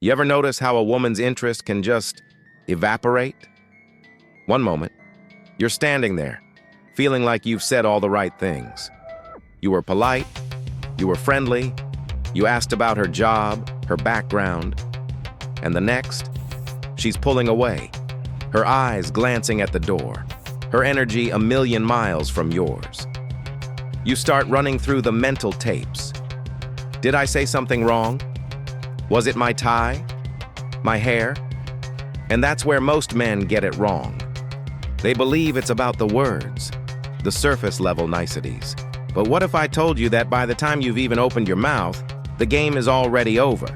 You ever notice how a woman's interest can just evaporate? One moment, you're standing there, feeling like you've said all the right things. You were polite, you were friendly, you asked about her job, her background, and the next, she's pulling away, her eyes glancing at the door, her energy a million miles from yours. You start running through the mental tapes. Did I say something wrong? Was it my tie? My hair? And that's where most men get it wrong. They believe it's about the words, the surface-level niceties. But what if I told you that by the time you've even opened your mouth, the game is already over?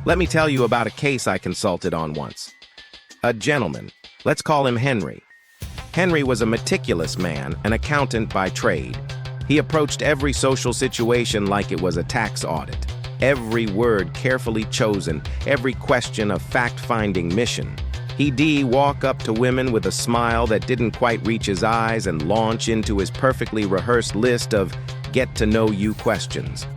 Let me tell you about a case I consulted on once. A gentleman, let's call him Henry. Henry was a meticulous man, an accountant by trade. He approached every social situation like it was a tax audit. Every word carefully chosen, every question a fact-finding mission. He'd walk up to women with a smile that didn't quite reach his eyes and launch into his perfectly rehearsed list of get-to-know-you questions.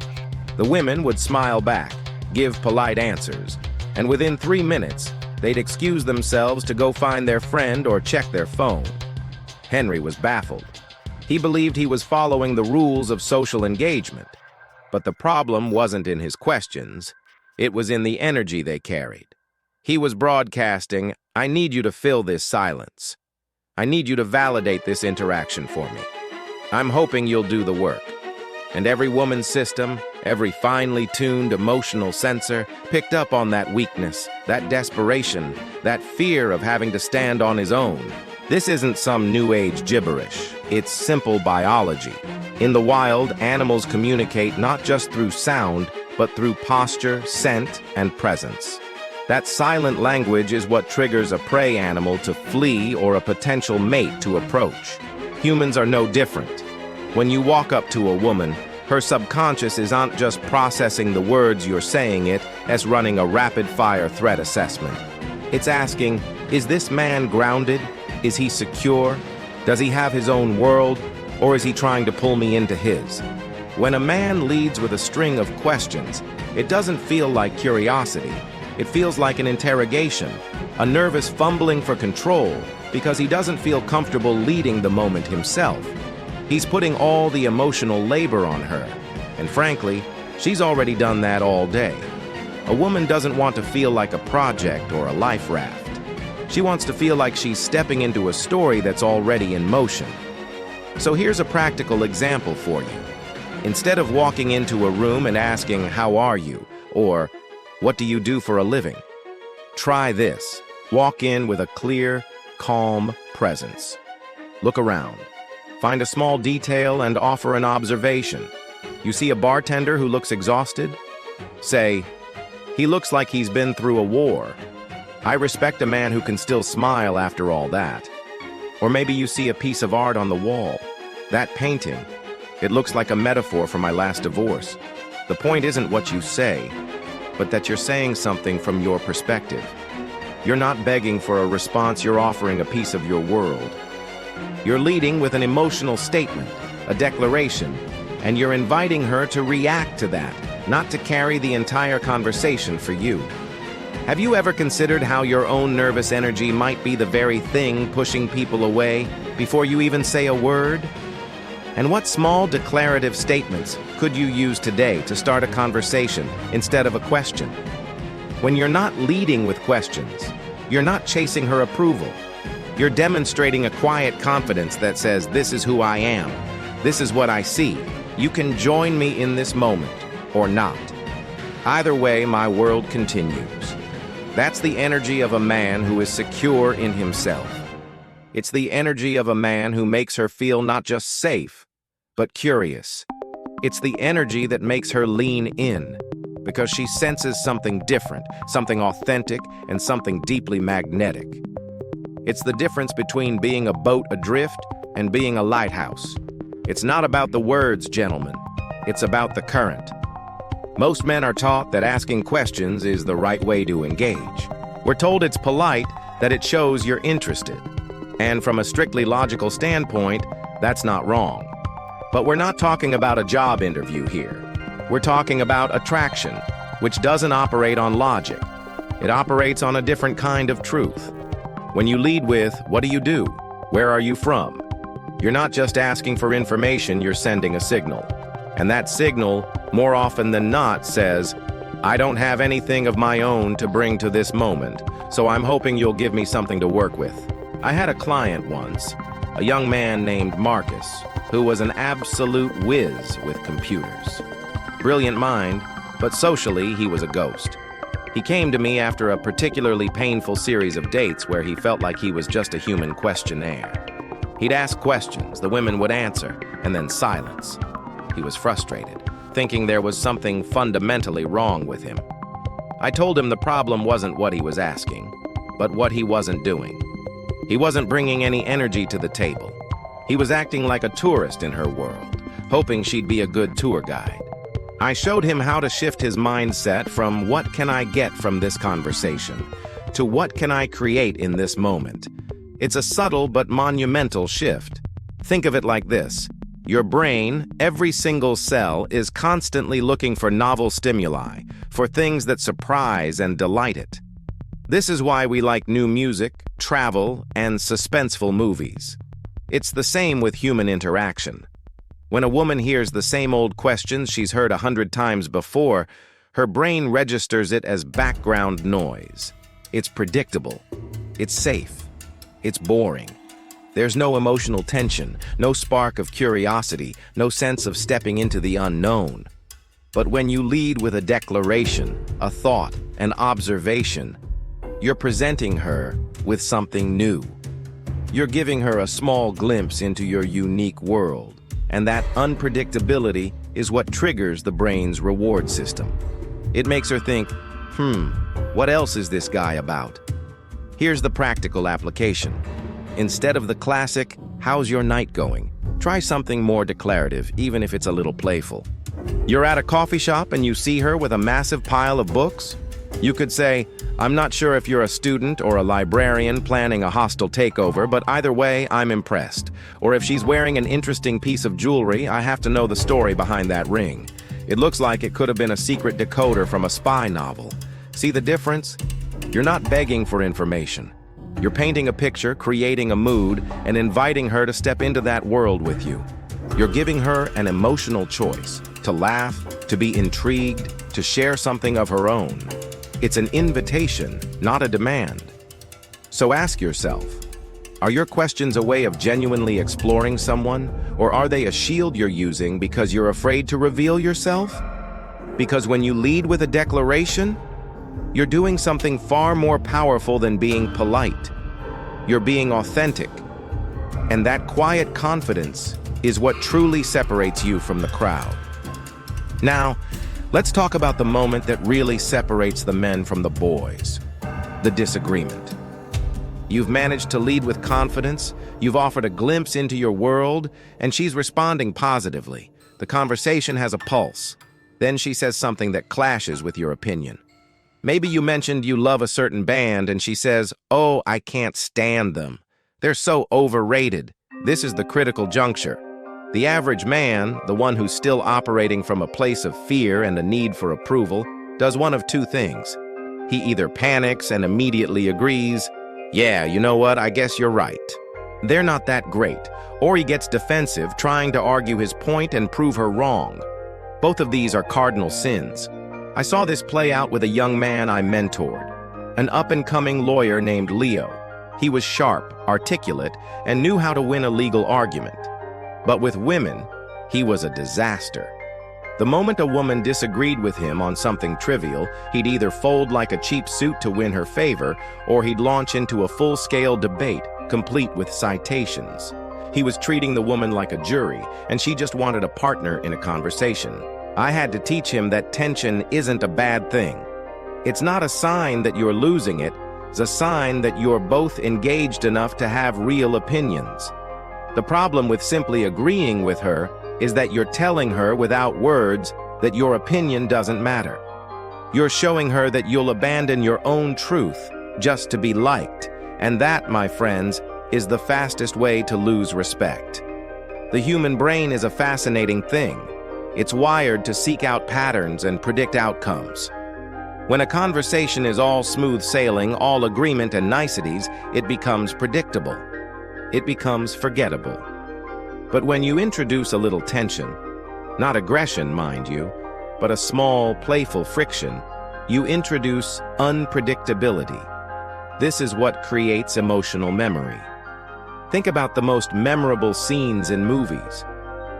The women would smile back, give polite answers, and within 3 minutes, they'd excuse themselves to go find their friend or check their phone. Henry was baffled. He believed he was following the rules of social engagement. But the problem wasn't in his questions. It was in the energy they carried. He was broadcasting, "I need you to fill this silence. I need you to validate this interaction for me. I'm hoping you'll do the work." And every woman's system, every finely tuned emotional sensor, picked up on that weakness, that desperation, that fear of having to stand on his own. This isn't some new age gibberish. It's simple biology. In the wild, animals communicate not just through sound, but through posture, scent, and presence. That silent language is what triggers a prey animal to flee or a potential mate to approach. Humans are no different. When you walk up to a woman, her subconscious isn't just processing the words you're saying it as running a rapid-fire threat assessment. It's asking, is this man grounded? Is he secure? Does he have his own world? Or is he trying to pull me into his? When a man leads with a string of questions, it doesn't feel like curiosity. It feels like an interrogation, a nervous fumbling for control because he doesn't feel comfortable leading the moment himself. He's putting all the emotional labor on her, and frankly, she's already done that all day. A woman doesn't want to feel like a project or a life raft. She wants to feel like she's stepping into a story that's already in motion. So here's a practical example for you. Instead of walking into a room and asking, "How are you?" or "What do you do for a living?" try this. Walk in with a clear, calm presence. Look around. Find a small detail and offer an observation. You see a bartender who looks exhausted? Say, "He looks like he's been through a war. I respect a man who can still smile after all that." Or maybe you see a piece of art on the wall. That painting, it looks like a metaphor for my last divorce. The point isn't what you say, but that you're saying something from your perspective. You're not begging for a response, you're offering a piece of your world. You're leading with an emotional statement, a declaration, and you're inviting her to react to that, not to carry the entire conversation for you. Have you ever considered how your own nervous energy might be the very thing pushing people away before you even say a word? And what small declarative statements could you use today to start a conversation instead of a question? When you're not leading with questions, you're not chasing her approval. You're demonstrating a quiet confidence that says, "This is who I am. This is what I see. You can join me in this moment, or not. Either way, my world continues." That's the energy of a man who is secure in himself. It's the energy of a man who makes her feel not just safe, but curious. It's the energy that makes her lean in, because she senses something different, something authentic, and something deeply magnetic. It's the difference between being a boat adrift and being a lighthouse. It's not about the words, gentlemen. It's about the current. Most men are taught that asking questions is the right way to engage. We're told it's polite, that it shows you're interested. And from a strictly logical standpoint, that's not wrong. But we're not talking about a job interview here. We're talking about attraction. which doesn't operate on logic. It operates on a different kind of truth. When you lead with, "What do you do? Where are you from?" you're not just asking for information, you're sending a signal. And that signal, more often than not, says, "I don't have anything of my own to bring to this moment, so I'm hoping you'll give me something to work with." I had a client once, a young man named Marcus, who was an absolute whiz with computers. Brilliant mind, but socially he was a ghost. He came to me after a particularly painful series of dates where he felt like he was just a human questionnaire. He'd ask questions, the women would answer, and then silence. He was frustrated, thinking there was something fundamentally wrong with him. I told him the problem wasn't what he was asking, but what he wasn't doing. He wasn't bringing any energy to the table. He was acting like a tourist in her world, hoping she'd be a good tour guide. I showed him how to shift his mindset from "what can I get from this conversation" to "what can I create in this moment." It's a subtle but monumental shift. Think of it like this. Your brain, every single cell, is constantly looking for novel stimuli, for things that surprise and delight it. This is why we like new music, travel, and suspenseful movies. It's the same with human interaction. When a woman hears the same old questions she's heard 100 times before, her brain registers it as background noise. It's predictable. It's safe. It's boring. There's no emotional tension, no spark of curiosity, no sense of stepping into the unknown. But when you lead with a declaration, a thought, an observation, you're presenting her with something new. You're giving her a small glimpse into your unique world, and that unpredictability is what triggers the brain's reward system. It makes her think, what else is this guy about? Here's the practical application. Instead of the classic, "How's your night going?" try something more declarative, even if it's a little playful. You're at a coffee shop and you see her with a massive pile of books. You could say, "I'm not sure if you're a student or a librarian planning a hostile takeover, but either way, I'm impressed." Or if she's wearing an interesting piece of jewelry, "I have to know the story behind that ring. It looks like it could have been a secret decoder from a spy novel." See the difference? You're not begging for information. You're painting a picture, creating a mood, and inviting her to step into that world with you. You're giving her an emotional choice, to laugh, to be intrigued, to share something of her own. It's an invitation, not a demand. So ask yourself, are your questions a way of genuinely exploring someone, or are they a shield you're using because you're afraid to reveal yourself? Because when you lead with a declaration, you're doing something far more powerful than being polite. You're being authentic. And that quiet confidence is what truly separates you from the crowd. Now, let's talk about the moment that really separates the men from the boys, the disagreement. You've managed to lead with confidence, you've offered a glimpse into your world, and she's responding positively. The conversation has a pulse. Then she says something that clashes with your opinion. Maybe you mentioned you love a certain band and she says, "Oh, I can't stand them. They're so overrated." This is the critical juncture. The average man, the one who's still operating from a place of fear and a need for approval, does one of two things. He either panics and immediately agrees, "Yeah, you know what, I guess you're right. They're not that great," or he gets defensive, trying to argue his point and prove her wrong. Both of these are cardinal sins. I saw this play out with a young man I mentored, an up-and-coming lawyer named Leo. He was sharp, articulate, and knew how to win a legal argument. But with women, he was a disaster. The moment a woman disagreed with him on something trivial, he'd either fold like a cheap suit to win her favor, or he'd launch into a full-scale debate, complete with citations. He was treating the woman like a jury, and she just wanted a partner in a conversation. I had to teach him that tension isn't a bad thing. It's not a sign that you're losing it, it's a sign that you're both engaged enough to have real opinions. The problem with simply agreeing with her is that you're telling her without words that your opinion doesn't matter. You're showing her that you'll abandon your own truth just to be liked, and that, my friends, is the fastest way to lose respect. The human brain is a fascinating thing. It's wired to seek out patterns and predict outcomes. When a conversation is all smooth sailing, all agreement and niceties, it becomes predictable. It becomes forgettable. But when you introduce a little tension, not aggression, mind you, but a small, playful friction, you introduce unpredictability. This is what creates emotional memory. Think about the most memorable scenes in movies.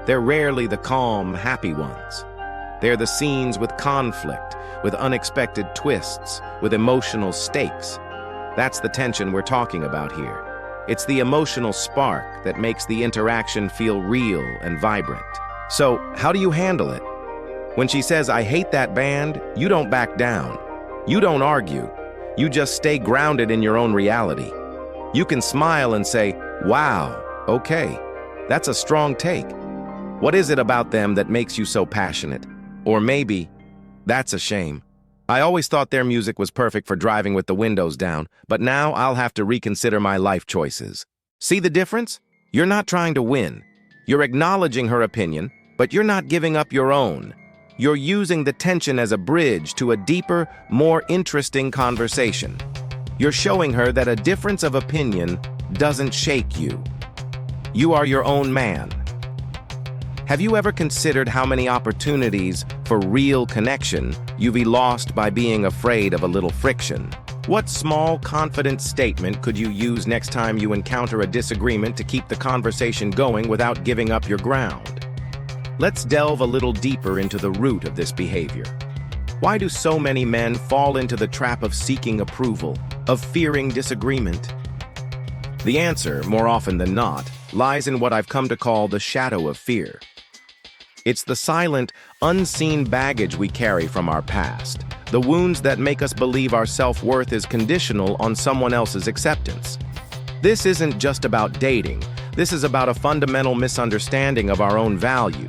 They're rarely the calm, happy ones. They're the scenes with conflict, with unexpected twists, with emotional stakes. That's the tension we're talking about here. It's the emotional spark that makes the interaction feel real and vibrant. So, how do you handle it? When she says, "I hate that band," you don't back down. You don't argue. You just stay grounded in your own reality. You can smile and say, "Wow, okay, that's a strong take. What is it about them that makes you so passionate?" Or maybe, "That's a shame. I always thought their music was perfect for driving with the windows down, but now I'll have to reconsider my life choices." See the difference? You're not trying to win. You're acknowledging her opinion, but you're not giving up your own. You're using the tension as a bridge to a deeper, more interesting conversation. You're showing her that a difference of opinion doesn't shake you. You are your own man. Have you ever considered how many opportunities for real connection you've lost by being afraid of a little friction? What small, confident statement could you use next time you encounter a disagreement to keep the conversation going without giving up your ground? Let's delve a little deeper into the root of this behavior. Why do so many men fall into the trap of seeking approval, of fearing disagreement? The answer, more often than not, lies in what I've come to call the shadow of fear. It's the silent, unseen baggage we carry from our past, the wounds that make us believe our self-worth is conditional on someone else's acceptance. This isn't just about dating. This is about a fundamental misunderstanding of our own value.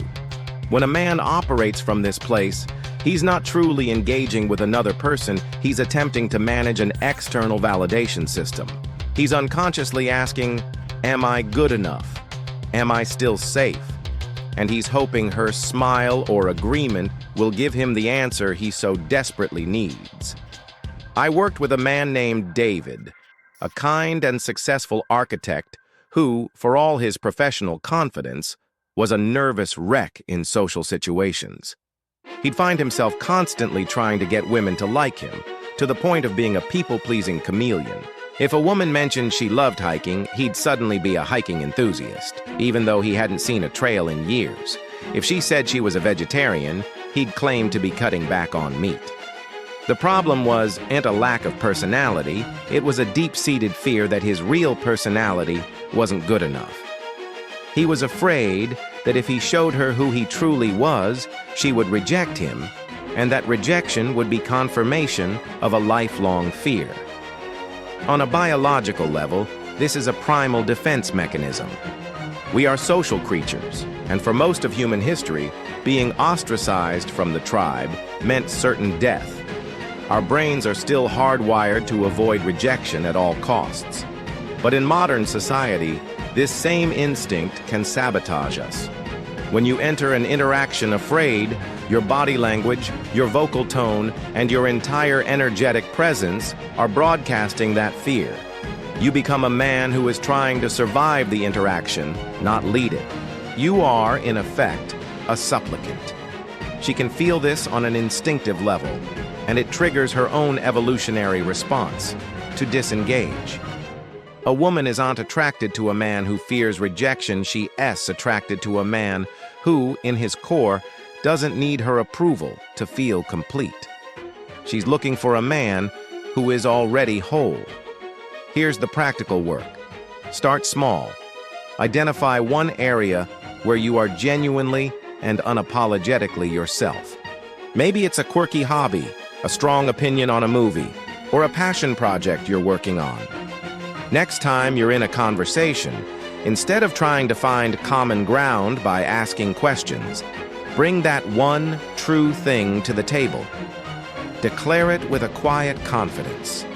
When a man operates from this place, he's not truly engaging with another person, he's attempting to manage an external validation system. He's unconsciously asking, "Am I good enough? Am I still safe?" And he's hoping her smile or agreement will give him the answer he so desperately needs. I worked with a man named David, a kind and successful architect who, for all his professional confidence, was a nervous wreck in social situations. He'd find himself constantly trying to get women to like him, to the point of being a people-pleasing chameleon. If a woman mentioned she loved hiking, he'd suddenly be a hiking enthusiast, even though he hadn't seen a trail in years. If she said she was a vegetarian, he'd claim to be cutting back on meat. The problem wasn't a lack of personality, it was a deep-seated fear that his real personality wasn't good enough. He was afraid that if he showed her who he truly was, she would reject him, and that rejection would be confirmation of a lifelong fear. On a biological level, this is a primal defense mechanism. We are social creatures, and for most of human history, being ostracized from the tribe meant certain death. Our brains are still hardwired to avoid rejection at all costs. But in modern society, this same instinct can sabotage us. When you enter an interaction afraid, your body language, your vocal tone, and your entire energetic presence are broadcasting that fear. You become a man who is trying to survive the interaction, not lead it. You are, in effect, a supplicant. She can feel this on an instinctive level, and it triggers her own evolutionary response, to disengage. A woman isn't attracted to a man who fears rejection, she's attracted to a man who, in his core, doesn't need her approval to feel complete. She's looking for a man who is already whole. Here's the practical work. Start small. Identify one area where you are genuinely and unapologetically yourself. Maybe it's a quirky hobby, a strong opinion on a movie, or a passion project you're working on. Next time you're in a conversation, instead of trying to find common ground by asking questions, bring that one true thing to the table. Declare it with a quiet confidence.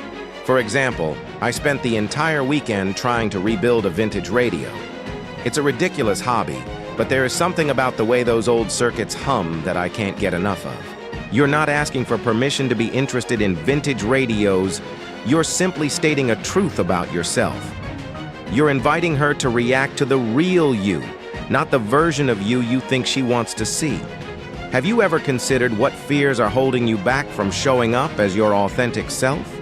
For example, I spent the entire weekend trying to rebuild a vintage radio. It's a ridiculous hobby, but there is something about the way those old circuits hum that I can't get enough of. You're not asking for permission to be interested in vintage radios. You're simply stating a truth about yourself. You're inviting her to react to the real you, not the version of you you think she wants to see. Have you ever considered what fears are holding you back from showing up as your authentic self?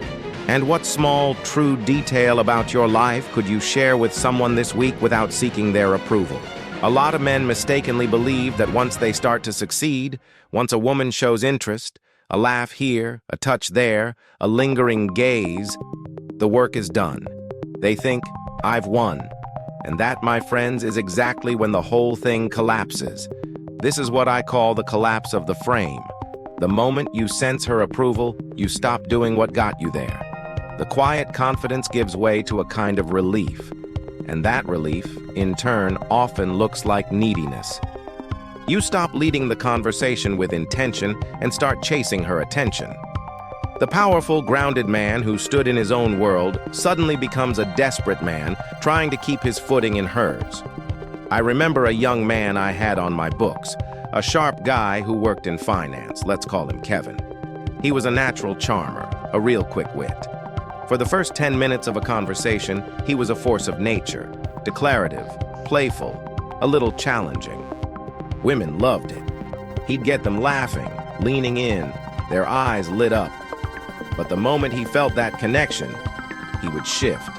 And what small, true detail about your life could you share with someone this week without seeking their approval? A lot of men mistakenly believe that once they start to succeed, once a woman shows interest, a laugh here, a touch there, a lingering gaze, the work is done. They think, I've won. And that, my friends, is exactly when the whole thing collapses. This is what I call the collapse of the frame. The moment you sense her approval, you stop doing what got you there. The quiet confidence gives way to a kind of relief. And that relief, in turn, often looks like neediness. You stop leading the conversation with intention and start chasing her attention. The powerful, grounded man who stood in his own world suddenly becomes a desperate man trying to keep his footing in hers. I remember a young man I had on my books, a sharp guy who worked in finance. Let's call him Kevin. He was a natural charmer, a real quick wit. For the first 10 minutes of a conversation, he was a force of nature, declarative, playful, a little challenging. Women loved it. He'd get them laughing, leaning in, their eyes lit up. But the moment he felt that connection, he would shift.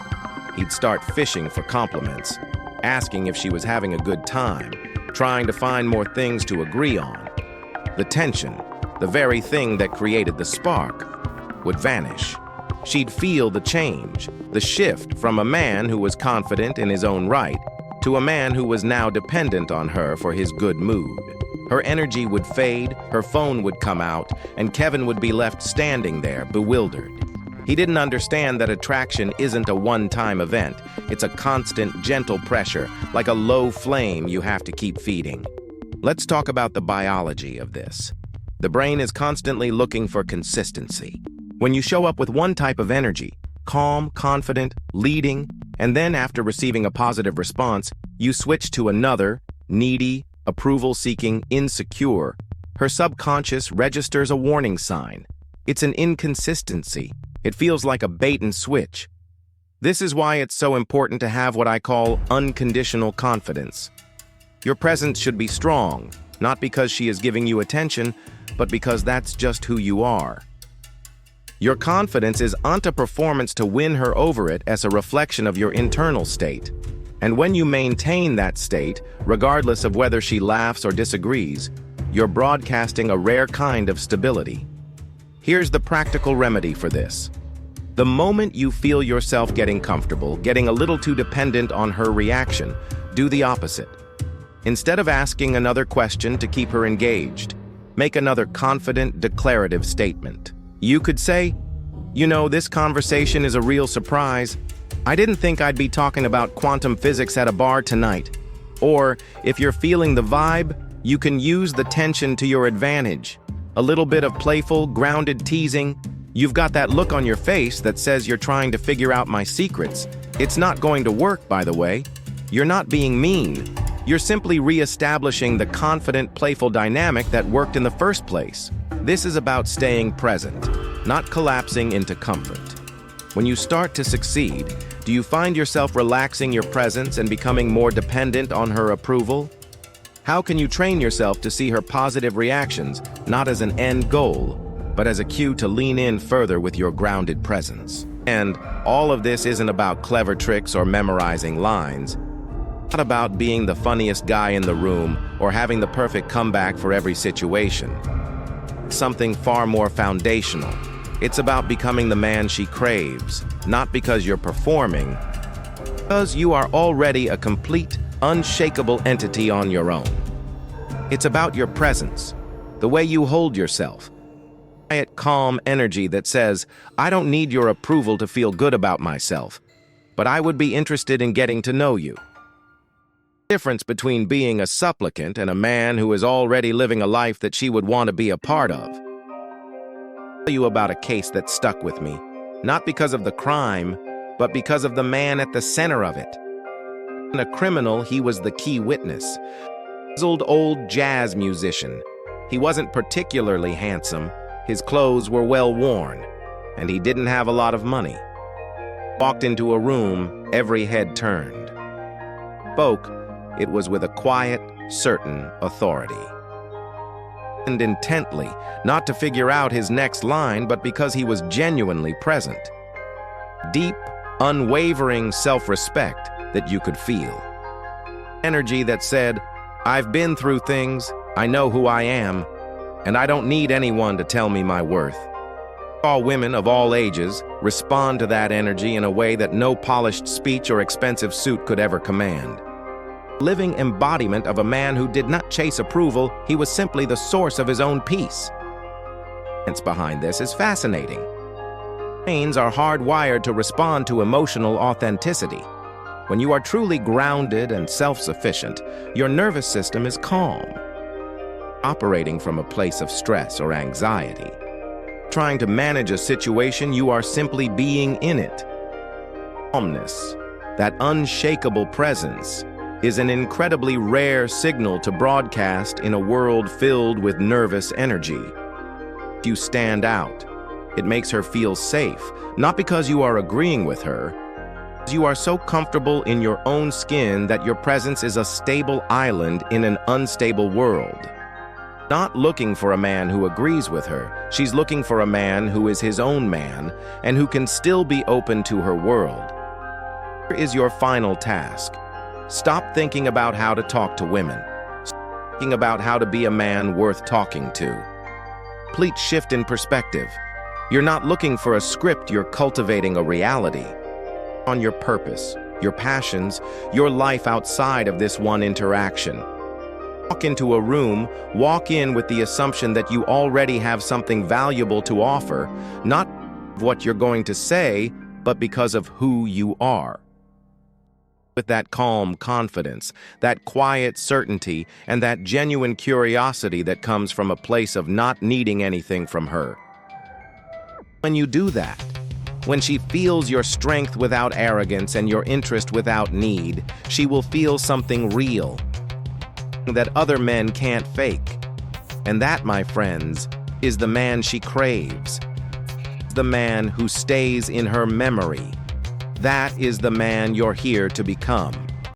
He'd start fishing for compliments, asking if she was having a good time, trying to find more things to agree on. The tension, the very thing that created the spark, would vanish. She'd feel the change, the shift from a man who was confident in his own right to a man who was now dependent on her for his good mood. Her energy would fade, her phone would come out, and Kevin would be left standing there, bewildered. He didn't understand that attraction isn't a one-time event. It's a constant, gentle pressure, like a low flame you have to keep feeding. Let's talk about the biology of this. The brain is constantly looking for consistency. When you show up with one type of energy, calm, confident, leading, and then after receiving a positive response, you switch to another, needy, approval-seeking, insecure, her subconscious registers a warning sign. It's an inconsistency. It feels like a bait and switch. This is why it's so important to have what I call unconditional confidence. Your presence should be strong, not because she is giving you attention, but because that's just who you are. Your confidence isn't a performance to win her over it as a reflection of your internal state. And when you maintain that state, regardless of whether she laughs or disagrees, you're broadcasting a rare kind of stability. Here's the practical remedy for this. The moment you feel yourself getting comfortable, getting a little too dependent on her reaction, do the opposite. Instead of asking another question to keep her engaged, make another confident, declarative statement. You could say, "You know, this conversation is a real surprise. I didn't think I'd be talking about quantum physics at a bar tonight." Or, if you're feeling the vibe, you can use the tension to your advantage. A little bit of playful, grounded teasing. You've got that look on your face that says you're trying to figure out my secrets. It's not going to work, by the way. You're not being mean. You're simply re-establishing the confident, playful dynamic that worked in the first place. This is about staying present, not collapsing into comfort. When you start to succeed, do you find yourself relaxing your presence and becoming more dependent on her approval? How can you train yourself to see her positive reactions, not as an end goal, but as a cue to lean in further with your grounded presence? And all of this isn't about clever tricks or memorizing lines. It's not about being the funniest guy in the room or having the perfect comeback for every situation. It's something far more foundational. It's about becoming the man she craves, not because you're performing, because you are already a complete, unshakable entity on your own. It's about your presence, the way you hold yourself. Quiet, calm energy that says, "I don't need your approval to feel good about myself, but I would be interested in getting to know you." The difference between being a supplicant and a man who is already living a life that she would want to be a part of. I'll tell you about a case that stuck with me, not because of the crime, but because of the man at the center of it. And a criminal, he was the key witness. Grizzled old jazz musician, He wasn't particularly handsome, his clothes were well worn, and he didn't have a lot of money. Walked into a room, every head turned. Spoke, it was with a quiet, certain authority. And intently, not to figure out his next line, but because he was genuinely present. Deep, unwavering self-respect that you could feel. Energy that said, I've been through things, I know who I am, and I don't need anyone to tell me my worth. All women of all ages respond to that energy in a way that no polished speech or expensive suit could ever command. Living embodiment of a man who did not chase approval, he was simply the source of his own peace. The science behind this is fascinating. Brains are hardwired to respond to emotional authenticity. When you are truly grounded and self-sufficient, your nervous system is calm, operating from a place of stress or anxiety. Trying to manage a situation, you are simply being in it. Calmness, that unshakable presence, is an incredibly rare signal to broadcast in a world filled with nervous energy. You stand out. It makes her feel safe, not because you are agreeing with her. You are so comfortable in your own skin that your presence is a stable island in an unstable world. Not looking for a man who agrees with her, she's looking for a man who is his own man and who can still be open to her world. Here is your final task. Stop thinking about how to talk to women. Stop thinking about how to be a man worth talking to. Complete shift in perspective. You're not looking for a script, you're cultivating a reality. On your purpose, your passions, your life outside of this one interaction. Walk into a room, walk in with the assumption that you already have something valuable to offer, not what you're going to say, but because of who you are. With that calm confidence, that quiet certainty, and that genuine curiosity that comes from a place of not needing anything from her. When you do that, when she feels your strength without arrogance and your interest without need, she will feel something real that other men can't fake. And that, my friends, is the man she craves. The man who stays in her memory. That is the man you're here to become.